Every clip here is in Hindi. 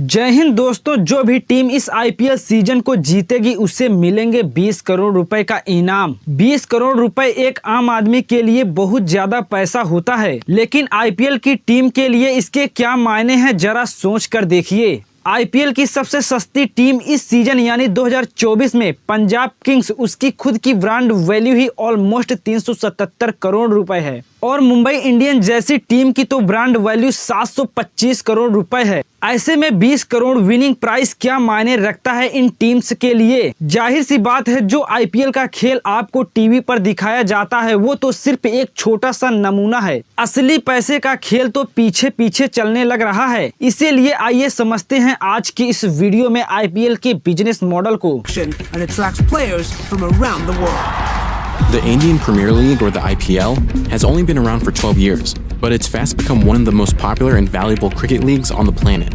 जय हिंद दोस्तों, जो भी टीम इस आईपीएल सीजन को जीतेगी उसे मिलेंगे 20 करोड़ रुपए का इनाम। 20 करोड़ रुपए एक आम आदमी के लिए बहुत ज्यादा पैसा होता है, लेकिन आईपीएल की टीम के लिए इसके क्या मायने हैं जरा सोच कर देखिए। आईपीएल की सबसे सस्ती टीम इस सीजन यानी 2024 में पंजाब किंग्स, उसकी खुद की ब्रांड वैल्यू ही ऑलमोस्ट 377 करोड़ रुपए है और मुंबई इंडियंस जैसी टीम की तो ब्रांड वैल्यू 725 करोड़ रुपए है। ऐसे में 20 करोड़ विनिंग प्राइस क्या मायने रखता है इन टीम्स के लिए। जाहिर सी बात है, जो आईपीएल का खेल आपको टीवी पर दिखाया जाता है वो तो सिर्फ एक छोटा सा नमूना है। असली पैसे का खेल तो पीछे पीछे चलने लग रहा है। इसीलिए आइए समझते हैं आज की इस वीडियो में आईपीएल के बिजनेस मॉडल को। The Indian Premier League, or the IPL, has only been around for 12 years, but it's fast become one of the most popular and valuable cricket leagues on the planet.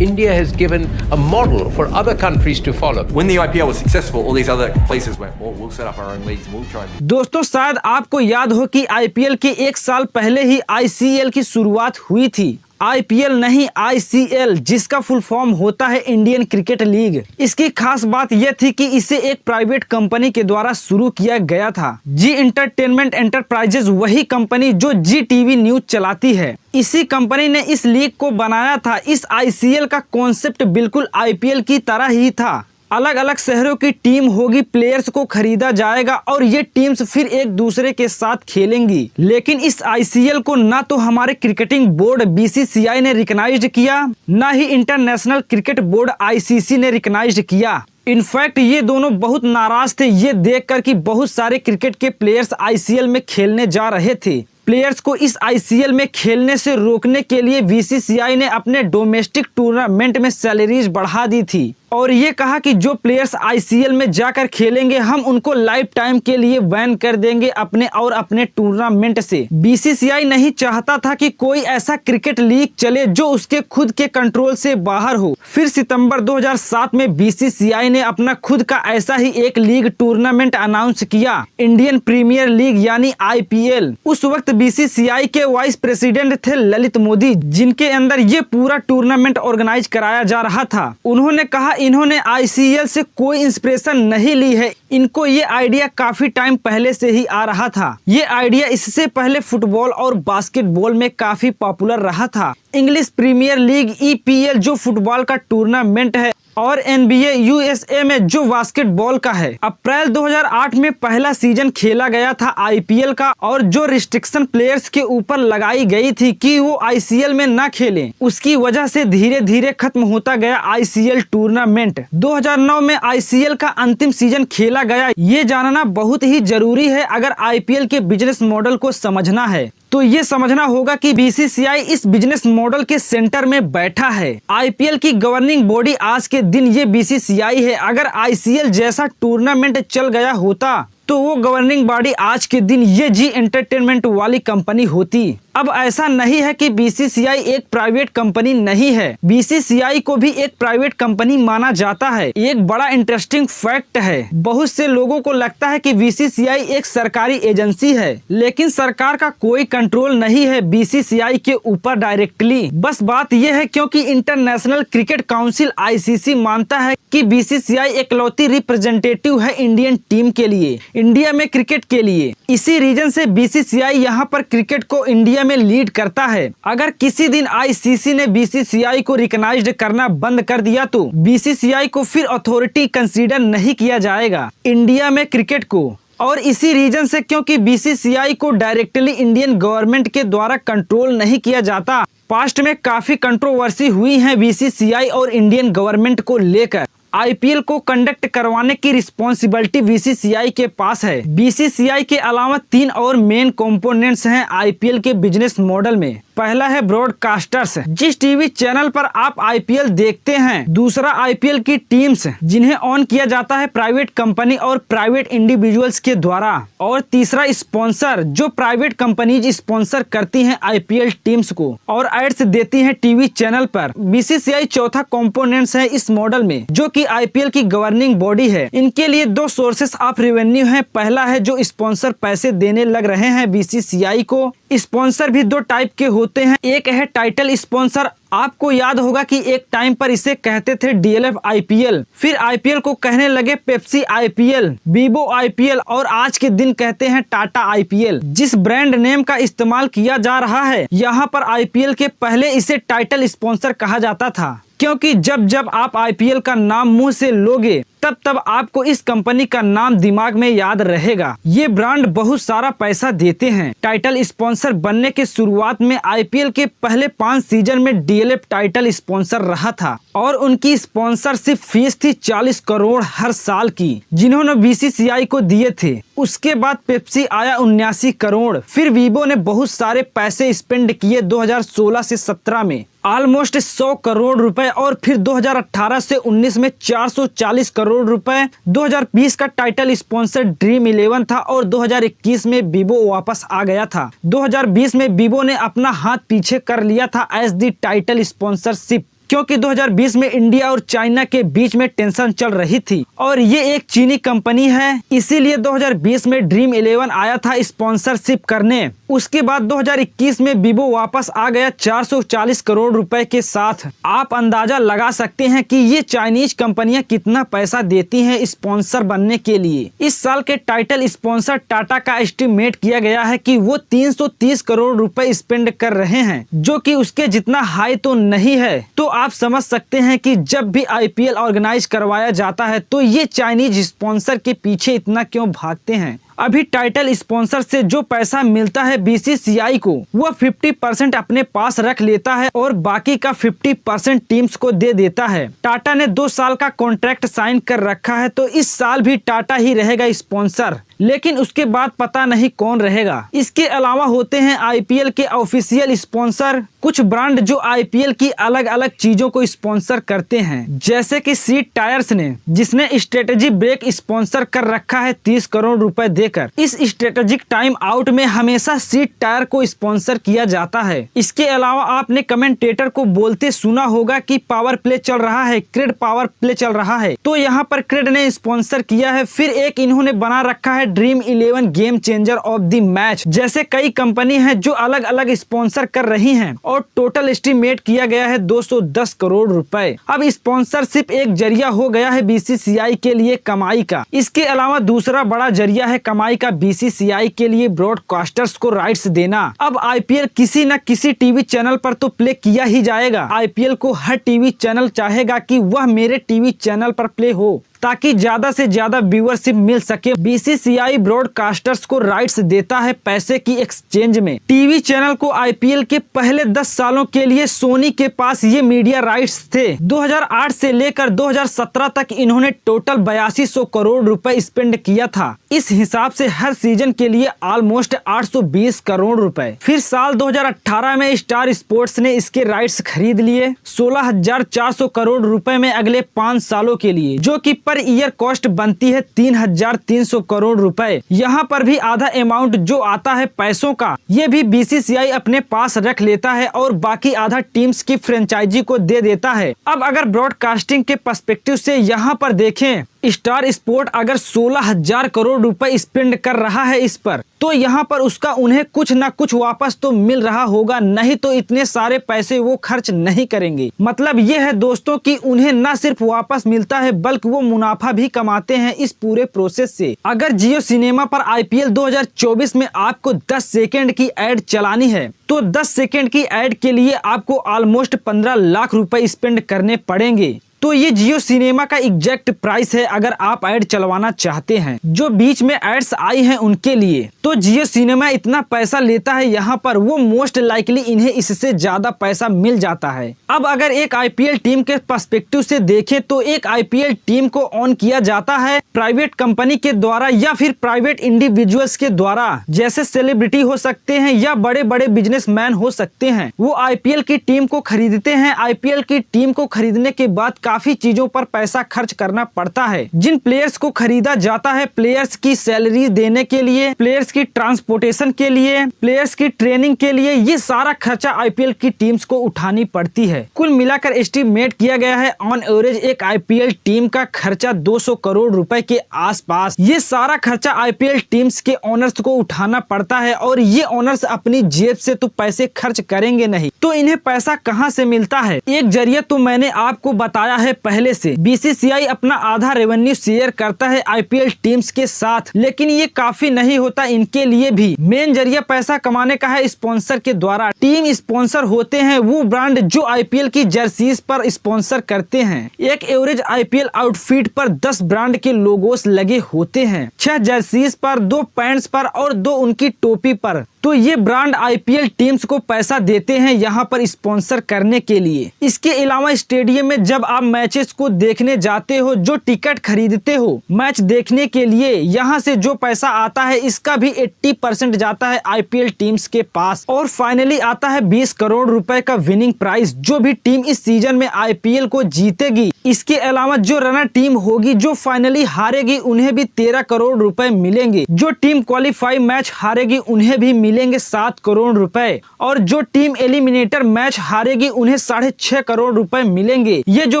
India has given a model for other countries to follow. When the IPL was successful, all these other places went, well, we'll set up our own leagues and we'll try and... दोस्तों, शायद आपको याद हो कि आईपीएल के एक साल पहले ही आईसीएल की शुरुआत हुई थी। आईपीएल नहीं, आईसीएल, जिसका फुल फॉर्म होता है इंडियन क्रिकेट लीग। इसकी खास बात यह थी कि इसे एक प्राइवेट कंपनी के द्वारा शुरू किया गया था। जी एंटरटेनमेंट एंटरप्राइजेज वही कंपनी जो जी टीवी न्यूज चलाती है। इसी कंपनी ने इस लीग को बनाया था। इस आईसीएल का कॉन्सेप्ट बिल्कुल आईपीएल की तरह ही था। अलग अलग शहरों की टीम होगी, प्लेयर्स को खरीदा जाएगा और ये टीम्स फिर एक दूसरे के साथ खेलेंगी। लेकिन इस आईसीएल को ना तो हमारे क्रिकेटिंग बोर्ड बीसीसीआई ने रिकॉग्नाइज्ड किया, ना ही इंटरनेशनल क्रिकेट बोर्ड आईसीसी ने रिकॉग्नाइज्ड किया। इनफैक्ट ये दोनों बहुत नाराज थे ये देखकर कि बहुत सारे क्रिकेट के प्लेयर्स आईसीएल में खेलने जा रहे थे। प्लेयर्स को इस आईसीएल में खेलने से रोकने के लिए बीसीसीआई ने अपने डोमेस्टिक टूर्नामेंट में सैलरीज बढ़ा दी थी और ये कहा कि जो प्लेयर्स आईसीएल में जाकर खेलेंगे हम उनको लाइफ टाइम के लिए बैन कर देंगे अपने टूर्नामेंट से। बीसीसीआई नहीं चाहता था कि कोई ऐसा क्रिकेट लीग चले जो उसके खुद के कंट्रोल से बाहर हो। फिर सितंबर 2007 में बीसीसीआई ने अपना खुद का ऐसा ही एक लीग टूर्नामेंट अनाउंस किया, इंडियन प्रीमियर लीग यानी आईपीएल। उस वक्त बीसीसीआई के वाइस प्रेसिडेंट थे ललित मोदी, जिनके अंदर ये पूरा टूर्नामेंट ऑर्गेनाइज कराया जा रहा था। उन्होंने कहा इन्होंने आईसीएल से कोई इंस्पिरेशन नहीं ली है, इनको ये आइडिया काफी टाइम पहले से ही आ रहा था। ये आइडिया इससे पहले फुटबॉल और बास्केटबॉल में काफी पॉपुलर रहा था। इंग्लिश प्रीमियर लीग ईपीएल जो फुटबॉल का टूर्नामेंट है और एनबीए यूएसए में जो बास्केटबॉल का है। अप्रैल 2008 में पहला सीजन खेला गया था आईपीएल का और जो रिस्ट्रिक्शन प्लेयर्स के ऊपर लगाई गई थी कि वो आईसीएल में ना खेलें, उसकी वजह से धीरे धीरे खत्म होता गया आईसीएल टूर्नामेंट। 2009 में आईसीएल का अंतिम सीजन खेला गया। ये जानना बहुत ही जरूरी है अगर आईपीएल के बिजनेस मॉडल को समझना है। तो ये समझना होगा कि बीसीसीआई इस बिजनेस मॉडल के सेंटर में बैठा है। आईपीएल की गवर्निंग बॉडी आज के दिन ये बीसीसीआई है। अगर आईसीएल जैसा टूर्नामेंट चल गया होता तो वो गवर्निंग बॉडी आज के दिन ये जी एंटरटेनमेंट वाली कंपनी होती। अब ऐसा नहीं है कि बीसीसीआई एक प्राइवेट कंपनी नहीं है, बीसीसीआई को भी एक प्राइवेट कंपनी माना जाता है। एक बड़ा इंटरेस्टिंग फैक्ट है, बहुत से लोगों को लगता है कि बीसीसीआई एक सरकारी एजेंसी है, लेकिन सरकार का कोई कंट्रोल नहीं है बीसीसीआई के ऊपर डायरेक्टली। बस बात यह है क्योंकि इंटरनेशनल क्रिकेट काउंसिल आईसीसी मानता है कि बीसीसीआई एकलौती रिप्रेजेंटेटिव है इंडियन टीम के लिए, इंडिया में क्रिकेट के लिए। इसी रीजन से बीसीसीआई यहाँ पर क्रिकेट को इंडिया में लीड करता है। अगर किसी दिन आईसीसी ने बीसीसीआई को रिकॉग्नाइज्ड करना बंद कर दिया तो बीसीसीआई को फिर अथॉरिटी कंसीडर नहीं किया जाएगा इंडिया में क्रिकेट को। और इसी रीजन से क्योंकि बीसीसीआई को डायरेक्टली इंडियन गवर्नमेंट के द्वारा कंट्रोल नहीं किया जाता। पास्ट में काफी कंट्रोवर्सी हुई है बीसीसीआई और इंडियन गवर्नमेंट को लेकर। आईपीएल को कंडक्ट करवाने की रिस्पॉन्सिबिलिटी बीसीसीआई के पास है। बीसीसीआई के अलावा 3 और मेन कंपोनेंट्स हैं आईपीएल के बिजनेस मॉडल में। पहला है ब्रॉडकास्टर्स, जिस टीवी चैनल पर आप आईपीएल देखते हैं। दूसरा आईपीएल की टीम्स, जिन्हें ऑन किया जाता है प्राइवेट कंपनी और प्राइवेट इंडिविजुअल्स के द्वारा। और तीसरा स्पॉन्सर, जो प्राइवेट कंपनीज स्पॉन्सर करती हैं आईपीएल टीम्स को और एड्स देती हैं टीवी चैनल पर। बीसीसीआई चौथा कंपोनेंट्स है इस मॉडल में, जो कि आईपीएल की गवर्निंग बॉडी है। इनके लिए 2 सोर्सेस ऑफ रेवेन्यू है। पहला है जो स्पॉन्सर पैसे देने लग रहे हैं बीसीसीआई को। स्पॉन्सर भी 2 टाइप के होते हैं, एक है टाइटल स्पॉन्सर आपको याद होगा कि एक टाइम पर इसे कहते थे DLF IPL, फिर IPL को कहने लगे पेप्सी IPL, Vivo IPL और आज के दिन कहते हैं टाटा IPL। जिस ब्रांड नेम का इस्तेमाल किया जा रहा है यहाँ पर IPL के पहले इसे टाइटल स्पॉन्सर कहा जाता था, क्योंकि जब जब आप IPL का नाम मुंह से लोगे तब तब आपको इस कंपनी का नाम दिमाग में याद रहेगा। ये ब्रांड बहुत सारा पैसा देते हैं। टाइटल स्पॉन्सर बनने के शुरुआत में IPL के पहले 5 सीजन में DLF टाइटल स्पॉन्सर रहा था और उनकी स्पॉन्सरशिप फीस थी 40 करोड़ हर साल की, जिन्होंने BCCI को दिए थे। उसके बाद पेप्सी आया 79 करोड़। फिर वीवो ने बहुत सारे पैसे स्पेंड किए 2016 से 17 में ऑलमोस्ट 100 करोड़ रुपए, और फिर 2018 से 19 में 440 करोड़ रुपए। 2020 का टाइटल स्पॉन्सर ड्रीम 11 था और 2021 में वीवो वापस आ गया था। 2020 में वीवो ने अपना हाथ पीछे कर लिया था एज दी टाइटल स्पॉन्सरशिप, क्योंकि 2020 में इंडिया और चाइना के बीच में टेंशन चल रही थी और ये एक चीनी कंपनी है, इसीलिए 2020 में ड्रीम 11 आया था स्पॉन्सरशिप करने। उसके बाद 2021 में वीवो वापस आ गया 440 करोड़ रुपए के साथ। आप अंदाजा लगा सकते हैं कि ये चाइनीज कंपनियां कितना पैसा देती हैं स्पॉन्सर बनने के लिए। इस साल के टाइटल स्पॉन्सर टाटा का एस्टिमेट किया गया है कि वो 330 करोड़ रुपए स्पेंड कर रहे हैं, जो कि उसके जितना हाई तो नहीं है। तो आप समझ सकते हैं कि जब भी IPL ऑर्गेनाइज करवाया जाता है तो ये चाइनीज स्पॉन्सर के पीछे इतना क्यों भागते हैं। अभी टाइटल स्पॉन्सर से जो पैसा मिलता है BCCI को, वो 50% अपने पास रख लेता है और बाकी का 50% टीम्स को दे देता है। टाटा ने 2 साल का कॉन्ट्रैक्ट साइन कर रखा है, तो इस साल भी टाटा ही रहेगा स्पॉन्सर, लेकिन उसके बाद पता नहीं कौन रहेगा। इसके अलावा होते हैं IPL के ऑफिशियल स्पॉन्सर, कुछ ब्रांड जो IPL की अलग अलग चीजों को स्पॉन्सर करते हैं, जैसे कि सीट टायर्स ने, जिसने स्ट्रेटेजी ब्रेक स्पॉन्सर कर रखा है 30 करोड़ रुपए देकर। इस स्ट्रेटेजिक टाइम आउट में हमेशा सीट टायर को स्पॉन्सर किया जाता है। इसके अलावा आपने कमेंटेटर को बोलते सुना होगा कि पावर प्ले चल रहा है, क्रेड पावर प्ले चल रहा है, तो यहाँ पर क्रेड ने स्पॉन्सर किया है। फिर एक इन्होंने बना रखा है dream 11 game changer of the match. जैसे कई कंपनी है जो अलग अलग स्पॉन्सर कर रही हैं और टोटल एस्टिमेट किया गया है 210 करोड़ रुपए। अब स्पॉन्सरशिप एक जरिया हो गया है BCCI के लिए कमाई का। इसके अलावा दूसरा बड़ा जरिया है कमाई का BCCI के लिए ब्रॉडकास्टर्स को राइट्स देना। अब IPL किसी न किसी टीवी चैनल पर तो प्ले किया ही जाएगा। IPL को हर टीवी चैनल चाहेगा कि वह मेरे टीवी चैनल पर प्ले हो, ताकि ज्यादा से ज्यादा व्यूअरशिप मिल सके। BCCI ब्रॉडकास्टर्स को राइट्स देता है पैसे की एक्सचेंज में। टीवी चैनल को IPL के पहले 10 सालों के लिए सोनी के पास ये मीडिया राइट्स थे। 2008 से लेकर 2017 तक इन्होंने टोटल 8200 करोड़ रुपए स्पेंड किया था। इस हिसाब से हर सीजन के लिए ऑलमोस्ट 820 करोड़ रुपए। फिर साल 2018 में स्टार स्पोर्ट्स ने इसके राइट्स खरीद लिए 16,400 करोड़ रुपए में अगले 5 सालों के लिए, जो कि पर ईयर कॉस्ट बनती है 3,300 करोड़ रुपए। यहाँ पर भी आधा अमाउंट जो आता है पैसों का, ये भी BCCI अपने पास रख लेता है और बाकी आधा टीम्स की फ्रेंचाइजी को दे देता है। अब अगर ब्रॉडकास्टिंग के पर्सपेक्टिव से यहाँ पर देखें, स्टार स्पोर्ट अगर 16,000 करोड़ रुपए स्पेंड कर रहा है इस पर, तो यहाँ पर उसका उन्हें कुछ ना कुछ वापस तो मिल रहा होगा, नहीं तो इतने सारे पैसे वो खर्च नहीं करेंगे। मतलब ये है दोस्तों कि उन्हें न सिर्फ वापस मिलता है बल्कि वो मुनाफा भी कमाते हैं इस पूरे प्रोसेस से। अगर जियो सिनेमा पर IPL 2024 में आपको 10 सेकेंड की एड चलानी है, तो 10 सेकेंड की एड के लिए आपको ऑलमोस्ट 15 लाख रुपए स्पेंड करने पड़ेंगे। तो ये जियो सिनेमा का एग्जैक्ट प्राइस है अगर आप ऐड चलवाना चाहते हैं। जो बीच में एड्स आई हैं उनके लिए तो जियो सिनेमा इतना पैसा लेता है यहाँ पर, वो मोस्ट लाइकली इन्हें इससे ज्यादा पैसा मिल जाता है। अब अगर एक IPL टीम के पर्सपेक्टिव से देखें तो एक IPL टीम को ऑन किया जाता है प्राइवेट कंपनी के द्वारा या फिर प्राइवेट इंडिविजुअल्स के द्वारा, जैसे सेलिब्रिटी हो सकते हैं या बड़े बड़े बिजनेसमैन हो सकते हैं। वो IPL की टीम को खरीदते हैं। IPL की टीम को खरीदने के बाद काफी चीजों पर पैसा खर्च करना पड़ता है। जिन प्लेयर्स को खरीदा जाता है, प्लेयर्स की सैलरी देने के लिए, प्लेयर्स की ट्रांसपोर्टेशन के लिए, प्लेयर्स की ट्रेनिंग के लिए, ये सारा खर्चा आईपीएल की टीम्स को उठानी पड़ती है। कुल मिलाकर एस्टिमेट किया गया है ऑन एवरेज एक आईपीएल टीम का खर्चा 200 करोड़ रुपए के आसपास। ये सारा खर्चा आईपीएल टीम्स के ओनर्स को उठाना पड़ता है और ये ओनर्स अपनी जेब से तो पैसे खर्च करेंगे नहीं, तो इन्हें पैसा कहां से मिलता है? एक जरिया तो मैंने आपको बताया है पहले से, बीसीसीआई अपना आधा रेवेन्यू शेयर करता है आईपीएल टीम्स के साथ, लेकिन ये काफी नहीं होता इनके लिए भी। मेन जरिया पैसा कमाने का है स्पॉन्सर के द्वारा। टीम स्पॉन्सर होते हैं वो ब्रांड जो आईपीएल की जर्सीज पर स्पॉन्सर करते हैं। एक एवरेज आईपीएल आउटफिट पर 10 ब्रांड के लोगोस लगे होते हैं, 6 जर्सीज पर, 2 पैंट्स पर और 2 उनकी टोपी पर। तो ये ब्रांड आईपीएल टीम्स को पैसा देते हैं यहाँ पर स्पॉन्सर करने के लिए। इसके अलावा स्टेडियम में जब आप मैचेस को देखने जाते हो, जो टिकट खरीदते हो मैच देखने के लिए, यहाँ से जो पैसा आता है इसका भी 80% जाता है आईपीएल टीम्स के पास। और फाइनली आता है 20 करोड़ रुपए का विनिंग प्राइस, जो भी टीम इस सीजन में आईपीएल को जीतेगी। इसके अलावा जो रनर टीम होगी जो फाइनली हारेगी उन्हें भी 13 करोड़ रुपए मिलेंगे। जो टीम क्वालिफाई मैच हारेगी उन्हें भी मिलेंगे 7 करोड़ रुपए, और जो टीम एलिमिनेटर मैच हारेगी उन्हें 6.5 करोड़ रुपए मिलेंगे। ये जो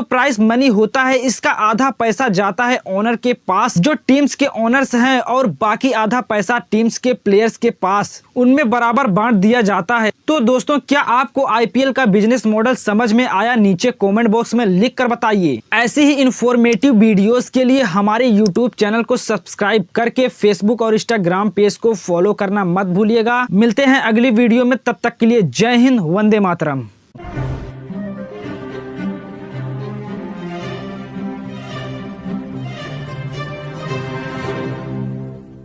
प्राइस मनी होता है इसका आधा पैसा जाता है ओनर के पास, जो टीम्स के ओनर्स हैं, और बाकी आधा पैसा टीम्स के प्लेयर्स के पास, उनमें बराबर बांट दिया जाता है। तो दोस्तों, क्या आपको आईपीएल का बिजनेस मॉडल समझ में आया? नीचे कमेंट बॉक्स में लिख कर बताइए। ऐसी ही इंफॉर्मेटिव वीडियोस के लिए हमारे यूट्यूब चैनल को सब्सक्राइब करके फेसबुक और इंस्टाग्राम पेज को फॉलो करना मत भूलिएगा। मिलते हैं अगली वीडियो में, तब तक के लिए जय हिंद, वंदे मातरम।